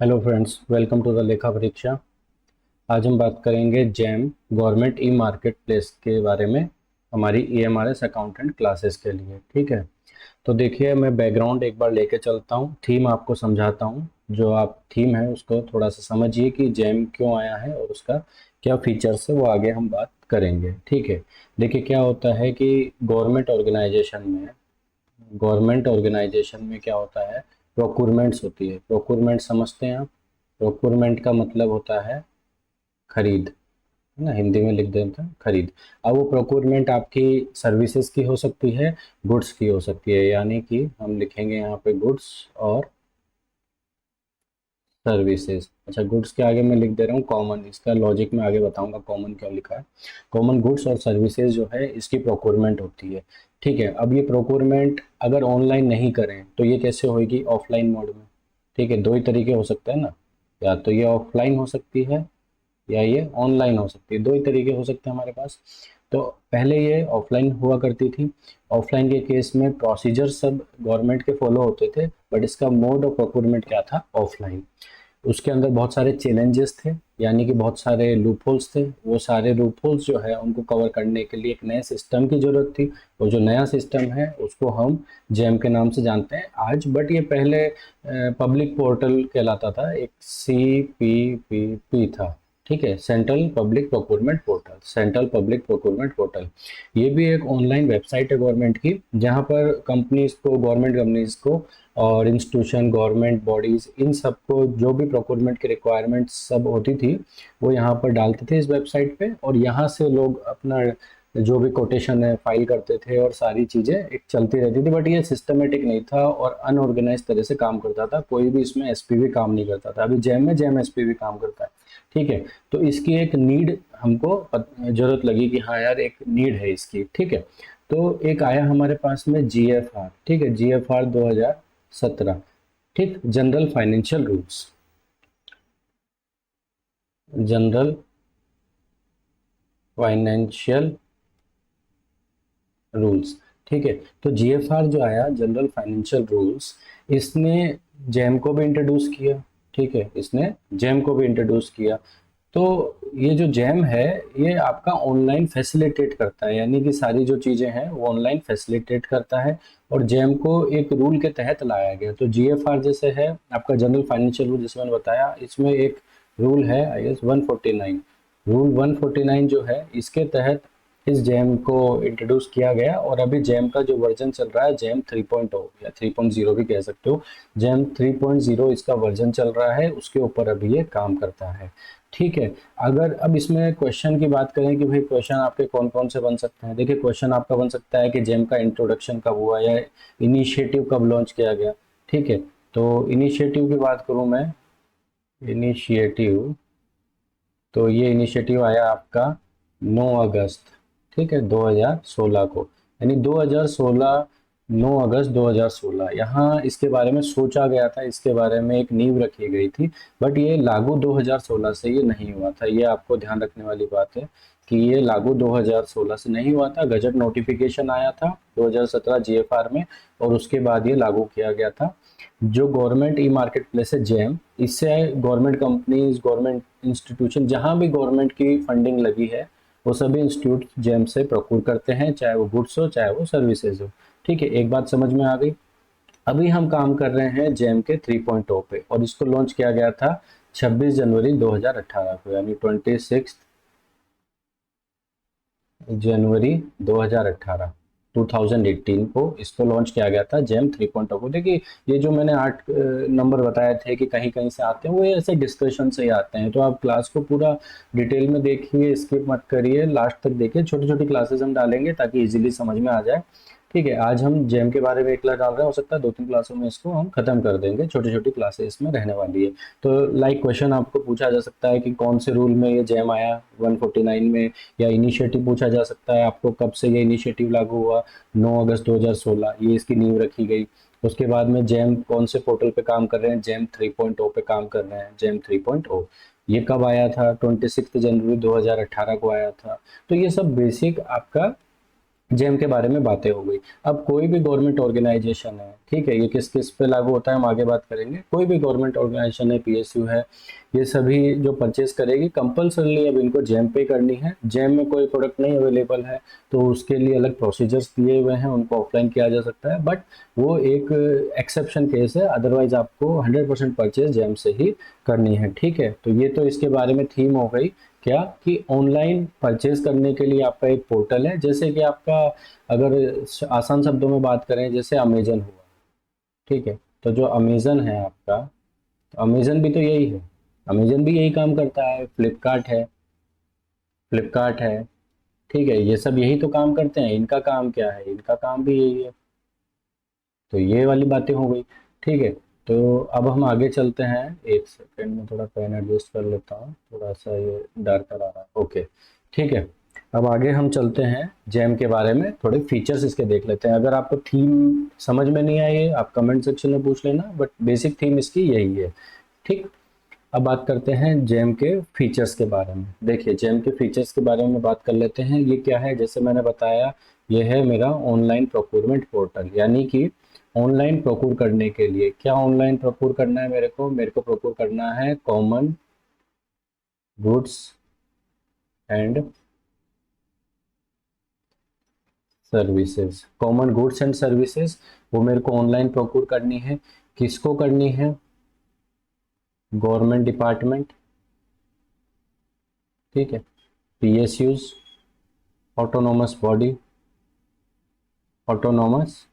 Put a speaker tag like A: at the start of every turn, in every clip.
A: Hello friends, welcome to the लेखा परीक्षा। आज हम बात करेंगे GeM government e marketplace के बारे में, हमारी EMRS अकाउंटेंट क्लासेस के लिए। ठीक है, तो देखिए मैं बैकग्राउंड एक बार लेके चलता हूँ, थीम आपको समझाता हूँ। जो आप थीम है उसको थोड़ा सा समझिए कि जैम क्यों आया है और उसका क्या फीचर्स है, वो आगे हम बात करेंगे। ठीक है, देखिए क्या होता है कि गवर्नमेंट ऑर्गेनाइजेशन में क्या होता है, प्रोक्योरमेंट्स होती है। प्रोक्योरमेंट समझते हैं आप? प्रोक्योरमेंट का मतलब होता है खरीद, है ना, हिंदी में लिख देते हैं खरीद। अब वो प्रोक्योरमेंट आपकी सर्विसेज की हो सकती है, गुड्स की हो सकती है, यानी कि हम लिखेंगे यहाँ पे गुड्स और सर्विसेज। अच्छा, गुड्स के आगे मैं लिख दे रहा हूँ कॉमन, इसका लॉजिक मैं आगे बताऊंगा कॉमन क्यों लिखा है। कॉमन गुड्स और सर्विसेज जो है इसकी प्रोक्योरमेंट होती है। ठीक है, अब ये प्रोक्योरमेंट अगर ऑनलाइन नहीं करें तो ये कैसे होगी? ऑफलाइन मोड में। ठीक है, दो ही तरीके हो सकते हैं ना, या तो ये ऑफलाइन हो सकती है या ये ऑनलाइन हो सकती है। दो ही तरीके हो सकते हैं हमारे पास। तो पहले ये ऑफलाइन हुआ करती थी। ऑफलाइन के केस में प्रोसीजर सब गवर्नमेंट के फॉलो होते थे, बट इसका मोड ऑफ प्रोक्योरमेंट क्या था? ऑफलाइन। उसके अंदर बहुत सारे चैलेंजेस थे, यानी कि बहुत सारे लूपहोल्स थे। वो सारे लूपहोल्स जो है उनको कवर करने के लिए एक नए सिस्टम की जरूरत थी, और जो नया सिस्टम है उसको हम जैम के नाम से जानते हैं आज। बट ये पहले पब्लिक पोर्टल कहलाता था, एक CPPP था। ठीक है, central public procurement portal, central public procurement portal. ये भी एक ऑनलाइन वेबसाइट है गवर्नमेंट की, जहाँ पर कंपनीज को, गवर्नमेंट कंपनीज को और इंस्टीट्यूशन, गवर्नमेंट बॉडीज, इन सबको जो भी प्रोक्योरमेंट की रिक्वायरमेंट सब होती थी वो यहाँ पर डालते थे इस वेबसाइट पे, और यहाँ से लोग अपना जो भी कोटेशन है फाइल करते थे और सारी चीज़ें एक चलती रहती थी। बट ये सिस्टमेटिक नहीं था और अनऑर्गेनाइज तरह से काम करता था, कोई भी इसमें SPV काम नहीं करता था। अभी जैम में जैम SPV काम करता है। ठीक है, तो इसकी एक नीड हमको जरूरत लगी कि हाँ यार, एक नीड है इसकी। ठीक है, तो एक आया हमारे पास में GFR। ठीक है, GFR 2017। ठीक, general financial rules, general financial rules. ठीक है, तो GFR जो आया, जनरल फाइनेंशियल रूल्स, इसने जैम को भी इंट्रोड्यूस किया। ठीक है, इसने जैम को भी इंट्रोड्यूस किया। तो ये जो जैम है ये आपका ऑनलाइन फैसिलिटेट करता है, यानी कि सारी जो चीज़ें हैं वो ऑनलाइन फैसिलिटेट करता है, और जैम को एक रूल के तहत लाया गया। तो GFR जैसे है आपका जनरल फाइनेंशियल रूल, जैसे मैंने बताया, इसमें एक रूल है IS 149। रूल 149 जो है इसके तहत इस जैम को इंट्रोड्यूस किया गया, और अभी जैम का जो वर्जन चल रहा है, जैम 3.0 या 3.0 भी कह सकते हो, जैम 3.0 इसका वर्जन चल रहा है, उसके ऊपर अभी ये काम करता है। ठीक है, अगर अब इसमें क्वेश्चन की बात करें कि भाई क्वेश्चन आपके कौन कौन से बन सकते हैं, देखिए क्वेश्चन आपका बन सकता है कि जेम का इंट्रोडक्शन कब हुआ, या इनिशिएटिव कब लॉन्च किया गया। ठीक है, तो इनिशिएटिव की बात करूं मैं, इनिशिएटिव, तो ये इनिशिएटिव आया आपका 9 अगस्त, ठीक है, 2016 को, यानी 2016, 9 अगस्त 2016 यहाँ इसके बारे में सोचा गया था, इसके बारे में एक नींव रखी गई थी। बट ये लागू 2016 से ये नहीं हुआ था, ये आपको ध्यान रखने वाली बात है कि ये लागू 2016 से नहीं हुआ था। गजट नोटिफिकेशन आया था 2017 GFR में, और उसके बाद ये लागू किया गया था। जो गवर्नमेंट ई मार्केट प्लेस है जैम, इससे गवर्नमेंट कंपनीज, गवर्नमेंट इंस्टीट्यूशन, जहां भी गवर्नमेंट की फंडिंग लगी है वो सभी इंस्टीट्यूट जैम से प्रोक्योर करते हैं, चाहे वो गुड्स हो चाहे वो सर्विसेज हो। ठीक है, एक बात समझ में आ गई। अभी हम काम कर रहे हैं जैम के 3.0 पे, और इसको लॉन्च किया गया था 26 जनवरी 2018 को, यानी 26 जनवरी 2018, 2018 को इसको लॉन्च किया गया था जैम 3.0 को। देखिए ये जो मैंने 8 नंबर बताए थे कि कहीं कहीं से आते हैं, वो ऐसे डिस्कशन से ही आते हैं। तो आप क्लास को पूरा डिटेल में देखिए, स्किप मत करिए, लास्ट तक देखिए। छोटी छोटी क्लासेस हम डालेंगे ताकि इजीली समझ में आ जाए। ठीक है, आज हम जेम के बारे में एक क्लास डाल रहे हैं, हो सकता है 2-3 क्लासों में इसको हम खत्म कर देंगे, छोटी छोटी क्लासेस इसमें रहने वाली है। तो लाइक क्वेश्चन आपको पूछा जा सकता है कि कौन से रूल में ये जेम आया 149 में, या इनिशिएटिव पूछा जा सकता है आपको, कब से ये इनिशिएटिव लागू हुआ, 9 अगस्त 2016 ये इसकी नींव रखी गई। उसके बाद में जेम कौन से पोर्टल पे काम कर रहे हैं, जेम 3.0 पे काम कर रहे हैं, जेम 3.0 ये कब आया था, 26 जनवरी 2018 को आया था। तो ये सब बेसिक आपका जेम के बारे में बातें हो गई। अब कोई भी गवर्नमेंट ऑर्गेनाइजेशन है, ठीक है, ये किस किस पे लागू होता है हम आगे बात करेंगे। कोई भी गवर्नमेंट ऑर्गेनाइजेशन है, पीएसयू है, ये सभी जो परचेज करेगी कंपल्सरली अब इनको जेम पे करनी है। जेम में कोई प्रोडक्ट नहीं अवेलेबल है तो उसके लिए अलग प्रोसीजर्स दिए हुए हैं, उनको ऑफलाइन किया जा सकता है, बट वो एक एक्सेप्शन केस है, अदरवाइज आपको 100% परचेज जेम से ही करनी है। ठीक है, तो ये तो इसके बारे में थीम हो गई क्या कि ऑनलाइन परचेज करने के लिए आपका एक पोर्टल है, जैसे कि आपका, अगर आसान शब्दों में बात करें, जैसे अमेजन हुआ, ठीक है, तो जो अमेजन है आपका, तो अमेजन भी तो यही है, अमेजन भी यही काम करता है, फ्लिपकार्ट है, ठीक है, ये सब यही तो काम करते हैं, इनका काम क्या है, इनका काम भी यही है। तो ये वाली बातें हो गई। ठीक है, तो अब हम आगे चलते हैं। एक सेकंड में थोड़ा पेन एडजस्ट कर लेता हूँ, थोड़ा सा ये डार्कर आ रहा है। ओके, ठीक है, अब आगे हम चलते हैं जैम के बारे में, थोड़े फीचर्स इसके देख लेते हैं। अगर आपको थीम समझ में नहीं आई है आप कमेंट सेक्शन में पूछ लेना, बट बेसिक थीम इसकी यही है। ठीक, अब बात करते हैं जेम के फीचर्स के बारे में। देखिए, जेम के फीचर्स के बारे में बात कर लेते हैं। ये क्या है, जैसे मैंने बताया, ये है मेरा ऑनलाइन प्रोक्योरमेंट पोर्टल, यानी कि ऑनलाइन प्रोक्योर करने के लिए क्या ऑनलाइन प्रोक्योर करना है, मेरे को प्रोक्योर करना है common goods and services. Common goods and services वो मेरे को ऑनलाइन प्रोक्योर करनी है। किसको करनी है? गवर्नमेंट डिपार्टमेंट, ठीक है, PSUs, autonomous body, autonomous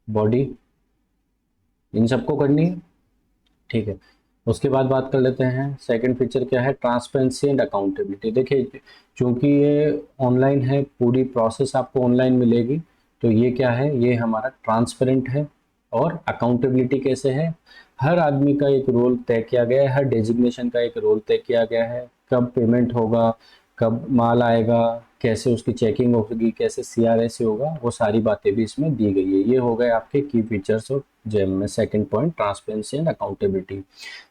A: body, इन सबको करनी है। ठीक है, उसके बाद बात कर लेते हैं सेकंड फीचर क्या है, ट्रांसपेरेंसी एंड अकाउंटेबिलिटी। देखिए, चूंकि ये ऑनलाइन है, पूरी प्रोसेस आपको ऑनलाइन मिलेगी, तो ये क्या है, ये हमारा ट्रांसपेरेंट है। और अकाउंटेबिलिटी कैसे है, हर आदमी का एक रोल तय किया गया है, हर डेजिग्नेशन का एक रोल तय किया गया है, कब पेमेंट होगा, कब माल आएगा, कैसे उसकी चेकिंग होगी, कैसे सीआरएस होगा, वो सारी बातें भी इसमें दी गई है। ये हो गए आपके की फीचर्स ऑफ जेम में। Second point, transparency and accountability.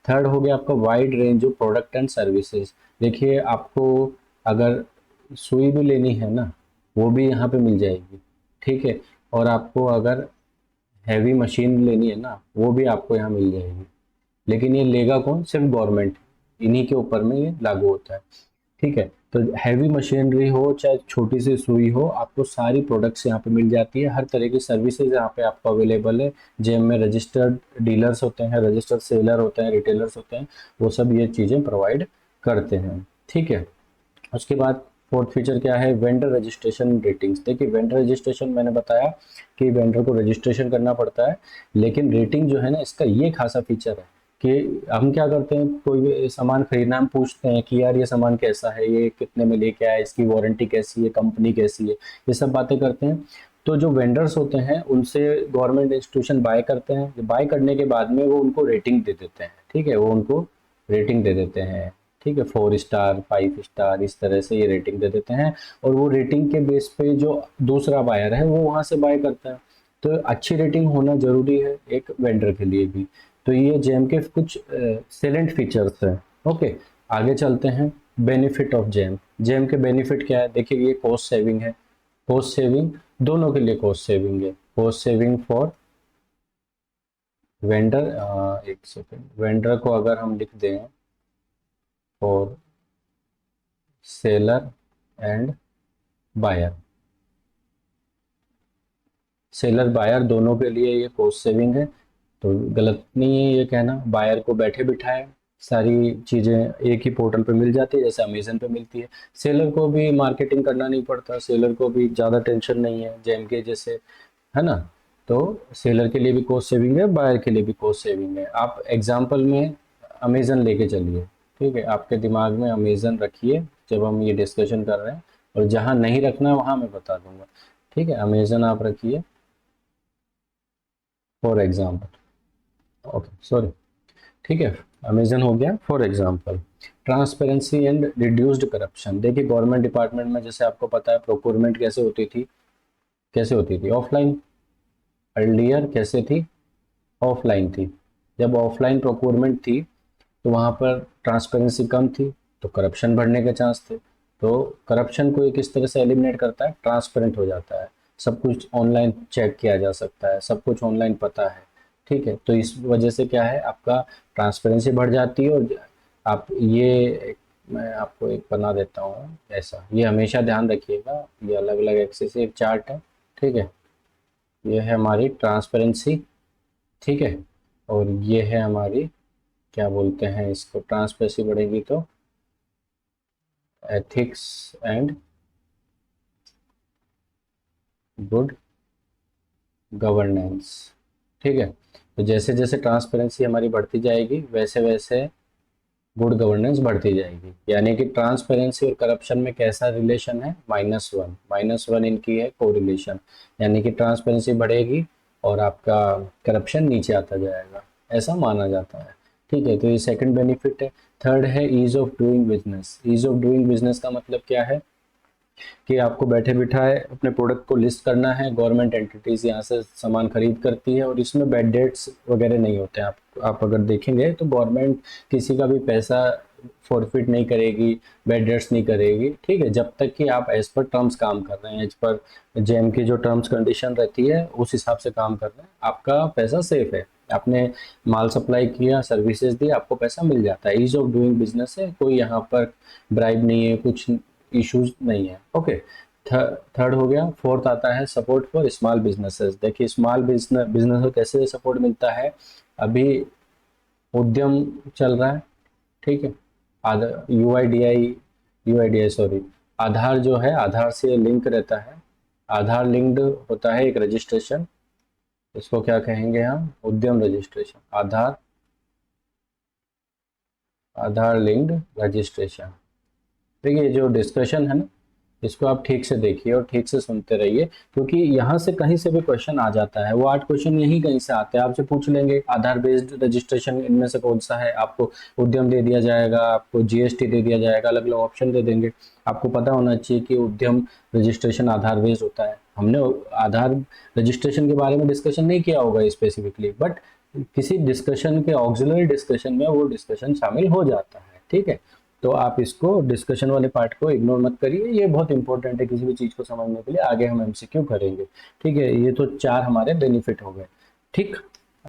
A: Third हो गया आपका wide range of product and services. देखिए, आपको अगर सुई भी लेनी है ना, वो भी यहाँ पे मिल जाएगी, ठीक है, और आपको अगर हैवी मशीन लेनी है ना, वो भी आपको यहाँ मिल जाएगी। लेकिन ये लेगा कौन? सिर्फ गवर्नमेंट, इन्हीं के ऊपर में ये लागू होता है। ठीक है, तो हैवी मशीनरी हो चाहे छोटी सी सुई हो, आपको सारी प्रोडक्ट्स यहाँ पे मिल जाती है, हर तरह की सर्विसेज यहाँ पे आपको अवेलेबल है। जेम में रजिस्टर्ड डीलर्स होते हैं, रजिस्टर्ड सेलर होते हैं, रिटेलर्स होते हैं, वो सब ये चीज़ें प्रोवाइड करते हैं। ठीक है, उसके बाद फोर्थ फीचर क्या है, वेंडर रजिस्ट्रेशन रेटिंग्स। देखिए, वेंडर रजिस्ट्रेशन मैंने बताया कि वेंडर को रजिस्ट्रेशन करना पड़ता है, लेकिन रेटिंग जो है ना, इसका ये खासा फीचर है कि हम क्या करते हैं, कोई भी सामान खरीदना, हम पूछते हैं कि यार ये सामान कैसा है, ये कितने में लेके आया, इसकी वारंटी कैसी है, कंपनी कैसी है, ये सब बातें करते हैं। तो जो वेंडर्स होते हैं उनसे गवर्नमेंट इंस्टीट्यूशन बाय करते हैं, बाय करने के बाद में वो उनको रेटिंग दे देते हैं। ठीक है, वो उनको रेटिंग दे देते हैं, ठीक है, 4 स्टार 5 स्टार इस तरह से ये रेटिंग दे देते हैं। और वो रेटिंग के बेस पे जो दूसरा बायर है वो वहाँ से बाय करता है। तो अच्छी रेटिंग होना जरूरी है एक वेंडर के लिए भी। तो ये जेम के कुछ सेलेंट फीचर्स हैं। ओके, आगे चलते हैं। बेनिफिट ऑफ जेम, जेम के बेनिफिट क्या है? देखिए, ये कॉस्ट सेविंग है, कॉस्ट सेविंग, दोनों के लिए कॉस्ट सेविंग है। कॉस्ट सेविंग फॉर वेंडर, एक सेकेंड, वेंडर को अगर हम लिख दें for seller and buyer, seller buyer दोनों के लिए ये कॉस्ट सेविंग है। तो गलत नहीं है ये कहना, बायर को बैठे बिठाए सारी चीज़ें एक ही पोर्टल पे मिल जाती है, जैसे अमेजन पे मिलती है। सेलर को भी मार्केटिंग करना नहीं पड़ता, सेलर को भी ज़्यादा टेंशन नहीं है जेम के जैसे, है ना। तो सेलर के लिए भी कॉस्ट सेविंग है, बायर के लिए भी कॉस्ट सेविंग है। आप एग्जाम्पल में अमेजन लेके चलिए, ठीक है, आपके दिमाग में अमेजन रखिए जब हम ये डिस्कशन कर रहे हैं, और जहाँ नहीं रखना है वहाँ मैं बता दूंगा। ठीक है, अमेजन आप रखिए फॉर एग्जाम्पल, ओके सॉरी, ठीक है, अमेजन हो गया for example. Transparency and reduced corruption. देखिए, गवर्नमेंट डिपार्टमेंट में जैसे आपको पता है प्रोक्योरमेंट कैसे होती थी, कैसे होती थी? ऑफलाइन। अर्लियर कैसे थी? ऑफलाइन थी। जब ऑफलाइन प्रोक्योरमेंट थी तो वहाँ पर ट्रांसपेरेंसी कम थी, तो करप्शन बढ़ने के चांस थे। तो करप्शन को ये किस तरह से एलिमिनेट करता है, ट्रांसपेरेंट हो जाता है, सब कुछ ऑनलाइन चेक किया जा सकता है, सब कुछ ऑनलाइन पता है। ठीक है, तो इस वजह से क्या है, आपका ट्रांसपेरेंसी बढ़ जाती है। और आप ये, मैं आपको एक बना देता हूँ ऐसा, ये हमेशा ध्यान रखिएगा, ये अलग अलग एक्सेस एक चार्ट है। ठीक है, ये है हमारी ट्रांसपेरेंसी। ठीक है, और ये है हमारी, क्या बोलते हैं इसको, ट्रांसपेरेंसी बढ़ेगी तो एथिक्स एंड गुड गवर्नेंस। ठीक है, तो जैसे जैसे ट्रांसपेरेंसी हमारी बढ़ती जाएगी वैसे वैसे गुड गवर्नेंस बढ़ती जाएगी। यानी कि ट्रांसपेरेंसी और करप्शन में कैसा रिलेशन है, -1, -1 इनकी है कोरिलेशन। यानी कि ट्रांसपेरेंसी बढ़ेगी और आपका करप्शन नीचे आता जाएगा, ऐसा माना जाता है। ठीक है, तो ये सेकंड बेनिफिट है। थर्ड है ease of doing business. Ease of doing business का मतलब क्या है कि आपको बैठे बिठाए अपने प्रोडक्ट को लिस्ट करना है, गवर्नमेंट एंटिटीज यहाँ से सामान खरीद करती है और इसमें बैड डेट्स वगैरह नहीं होते हैं। आप अगर देखेंगे तो गवर्नमेंट किसी का भी पैसा फॉरफिट नहीं करेगी, बैड डेट्स नहीं करेगी। ठीक है, जब तक कि आप एज पर टर्म्स काम कर रहे हैं, एज पर जेम की जो टर्म्स कंडीशन रहती है उस हिसाब से काम कर रहे हैं, आपका पैसा सेफ है। आपने माल सप्लाई किया, सर्विसेज दी, आपको पैसा मिल जाता है। ईज ऑफ डूइंग बिजनेस है, कोई यहाँ पर ब्राइब नहीं है, कुछ इश्यूज नहीं है। ओके, थर्ड हो गया। फोर्थ आता है सपोर्ट फॉर स्मॉल बिजनेसेस। देखिए स्मॉल बिजनेस को कैसे सपोर्ट मिलता है, अभी उद्यम चल रहा है। ठीक है, यूआईडीआई सॉरी, आधार जो है, आधार से लिंक रहता है, आधार लिंक्ड होता है एक रजिस्ट्रेशन, इसको क्या कहेंगे हम, उद्यम registration, Aadhaar Aadhaar linked registration. देखिए ये जो डिस्कशन है ना, इसको आप ठीक से देखिए और ठीक से सुनते रहिए, क्योंकि यहाँ से कहीं से भी क्वेश्चन आ जाता है। वो 8 क्वेश्चन यही कहीं से आते हैं, आपसे पूछ लेंगे आधार बेस्ड रजिस्ट्रेशन इनमें से कौन सा है, आपको उद्यम दे दिया जाएगा, आपको जीएसटी दे दिया जाएगा, अलग अलग ऑप्शन दे देंगे। आपको पता होना चाहिए कि उद्यम रजिस्ट्रेशन आधार बेस्ड होता है। हमने आधार रजिस्ट्रेशन के बारे में डिस्कशन नहीं किया होगा स्पेसिफिकली, बट किसी डिस्कशन के ऑक्सिलरी डिस्कशन में वो डिस्कशन शामिल हो जाता है। ठीक है, तो आप इसको डिस्कशन वाले पार्ट को इग्नोर मत करिए, ये बहुत इंपॉर्टेंट है किसी भी चीज़ को समझने के लिए। आगे हम एमसीक्यू करेंगे। ठीक है, ये तो 4 हमारे बेनिफिट हो गए। ठीक,